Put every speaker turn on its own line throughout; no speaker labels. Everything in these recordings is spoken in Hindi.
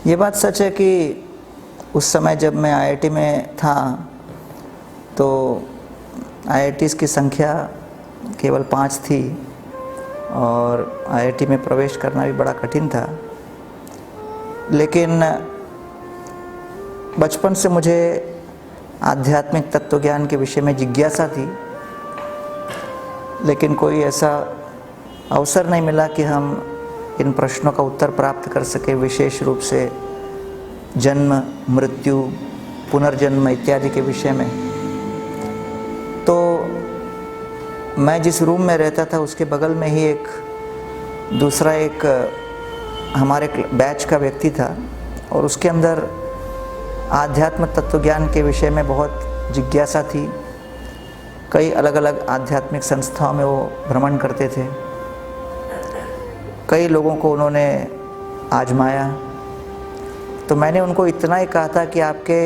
ये बात सच है कि उस समय जब मैं आईआईटी में था तो आईआईटीज़ की संख्या केवल 5 थी और आईआईटी में प्रवेश करना भी बड़ा कठिन था। लेकिन बचपन से मुझे आध्यात्मिक तत्वज्ञान के विषय में जिज्ञासा थी, लेकिन कोई ऐसा अवसर नहीं मिला कि हम इन प्रश्नों का उत्तर प्राप्त कर सके, विशेष रूप से जन्म, मृत्यु, पुनर्जन्म इत्यादि के विषय में। तो मैं जिस रूम में रहता था उसके बगल में ही दूसरा एक हमारे बैच का व्यक्ति था और उसके अंदर आध्यात्म तत्वज्ञान के विषय में बहुत जिज्ञासा थी। कई अलग अलग आध्यात्मिक संस्थाओं में वो भ्रमण करते थे। कई लोगों को उन्होंने आजमाया। तो मैंने उनको इतना ही कहा था कि आपके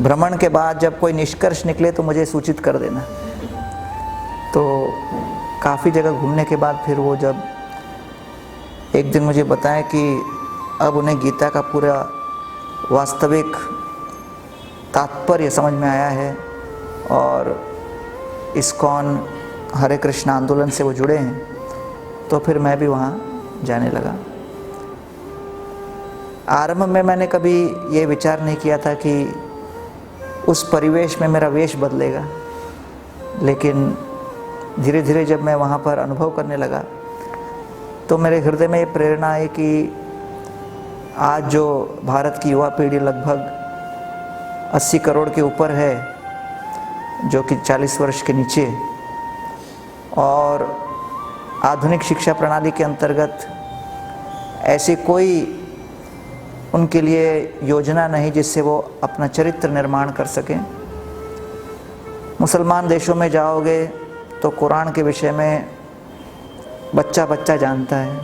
भ्रमण के बाद जब कोई निष्कर्ष निकले तो मुझे सूचित कर देना। तो काफ़ी जगह घूमने के बाद फिर वो जब एक दिन मुझे बताया कि अब उन्हें गीता का पूरा वास्तविक तात्पर्य समझ में आया है और इस्कॉन हरे कृष्ण आंदोलन से वो जुड़े हैं, तो फिर मैं भी वहाँ जाने लगा। आरंभ में मैंने कभी ये विचार नहीं किया था कि उस परिवेश में मेरा वेश बदलेगा, लेकिन धीरे धीरे जब मैं वहाँ पर अनुभव करने लगा तो मेरे हृदय में ये प्रेरणा आई कि आज जो भारत की युवा पीढ़ी लगभग 80 करोड़ के ऊपर है, जो कि 40 वर्ष के नीचे, और आधुनिक शिक्षा प्रणाली के अंतर्गत ऐसी कोई उनके लिए योजना नहीं जिससे वो अपना चरित्र निर्माण कर सकें। मुसलमान देशों में जाओगे तो कुरान के विषय में बच्चा बच्चा जानता है।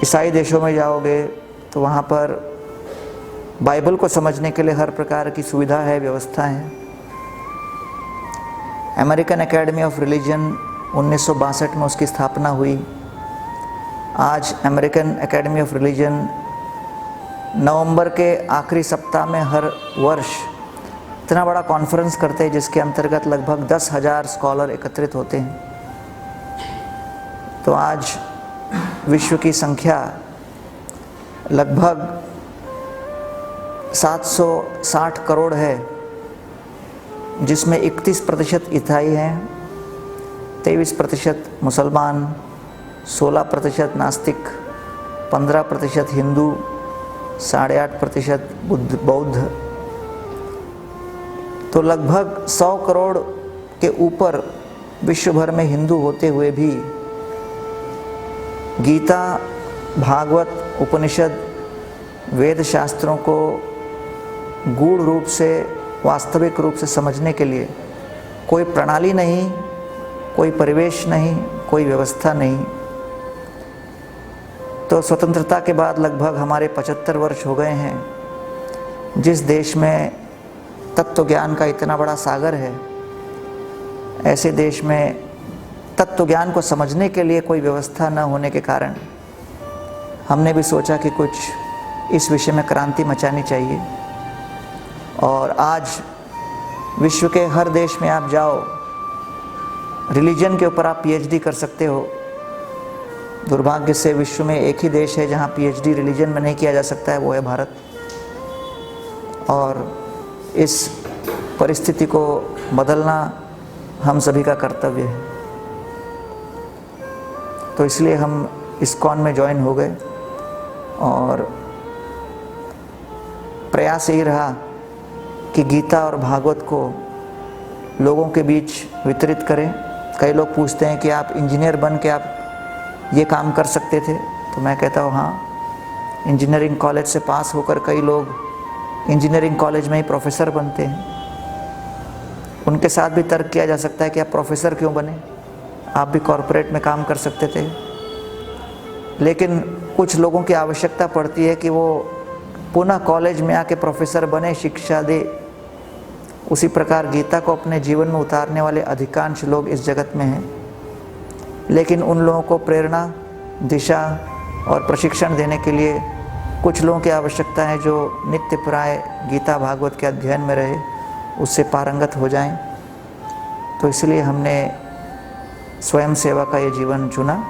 ईसाई देशों में जाओगे तो वहाँ पर बाइबल को समझने के लिए हर प्रकार की सुविधा है, व्यवस्था है। अमेरिकन एकेडमी ऑफ रिलीजन 1962 में उसकी स्थापना हुई। आज अमेरिकन एकेडमी ऑफ रिलीजन नवंबर के आखिरी सप्ताह में हर वर्ष इतना बड़ा कॉन्फ्रेंस करते हैं जिसके अंतर्गत लगभग 10,000 स्कॉलर एकत्रित होते हैं। तो आज विश्व की संख्या लगभग 760 करोड़ है, जिसमें 31% ईसाई हैं, 23% मुसलमान, 16% नास्तिक, 15% हिंदू, 8.5% बौद्ध। तो लगभग 100 करोड़ के ऊपर विश्व भर में हिंदू होते हुए भी गीता, भागवत, उपनिषद, वेद शास्त्रों को गूढ़ रूप से, वास्तविक रूप से समझने के लिए कोई प्रणाली नहीं, कोई परिवेश नहीं, कोई व्यवस्था नहीं। तो स्वतंत्रता के बाद लगभग हमारे 75 वर्ष हो गए हैं। जिस देश में तत्व ज्ञान का इतना बड़ा सागर है, ऐसे देश में तत्व ज्ञान को समझने के लिए कोई व्यवस्था न होने के कारण हमने भी सोचा कि कुछ इस विषय में क्रांति मचानी चाहिए। और आज विश्व के हर देश में आप जाओ, रिलीजन के ऊपर आप पीएचडी कर सकते हो। दुर्भाग्य से विश्व में एक ही देश है जहाँ पीएचडी रिलीजन में नहीं किया जा सकता है, वो है भारत। और इस परिस्थिति को बदलना हम सभी का कर्तव्य है। तो इसलिए हम इस्कॉन में ज्वाइन हो गए और प्रयास यही रहा कि गीता और भागवत को लोगों के बीच वितरित करें। कई लोग पूछते हैं कि आप इंजीनियर बन के आप ये काम कर सकते थे, तो मैं कहता हूँ हाँ, इंजीनियरिंग कॉलेज से पास होकर कई लोग इंजीनियरिंग कॉलेज में ही प्रोफेसर बनते हैं। उनके साथ भी तर्क किया जा सकता है कि आप प्रोफेसर क्यों बने, आप भी कॉरपोरेट में काम कर सकते थे। लेकिन कुछ लोगों की आवश्यकता पड़ती है कि वो पुनः कॉलेज में आके प्रोफेसर बने, शिक्षा दे। उसी प्रकार गीता को अपने जीवन में उतारने वाले अधिकांश लोग इस जगत में हैं, लेकिन उन लोगों को प्रेरणा, दिशा, और प्रशिक्षण देने के लिए कुछ लोगों की आवश्यकता है जो नित्य प्राय गीता भागवत के अध्ययन में रहे, उससे पारंगत हो जाएं। तो इसलिए हमने स्वयं सेवा का ये जीवन चुना,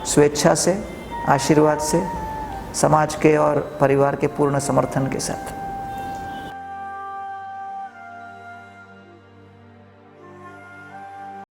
स्वेच्छा से, आशीर्वाद से, समाज के और परिवार के पूर्ण समर्थन के साथ।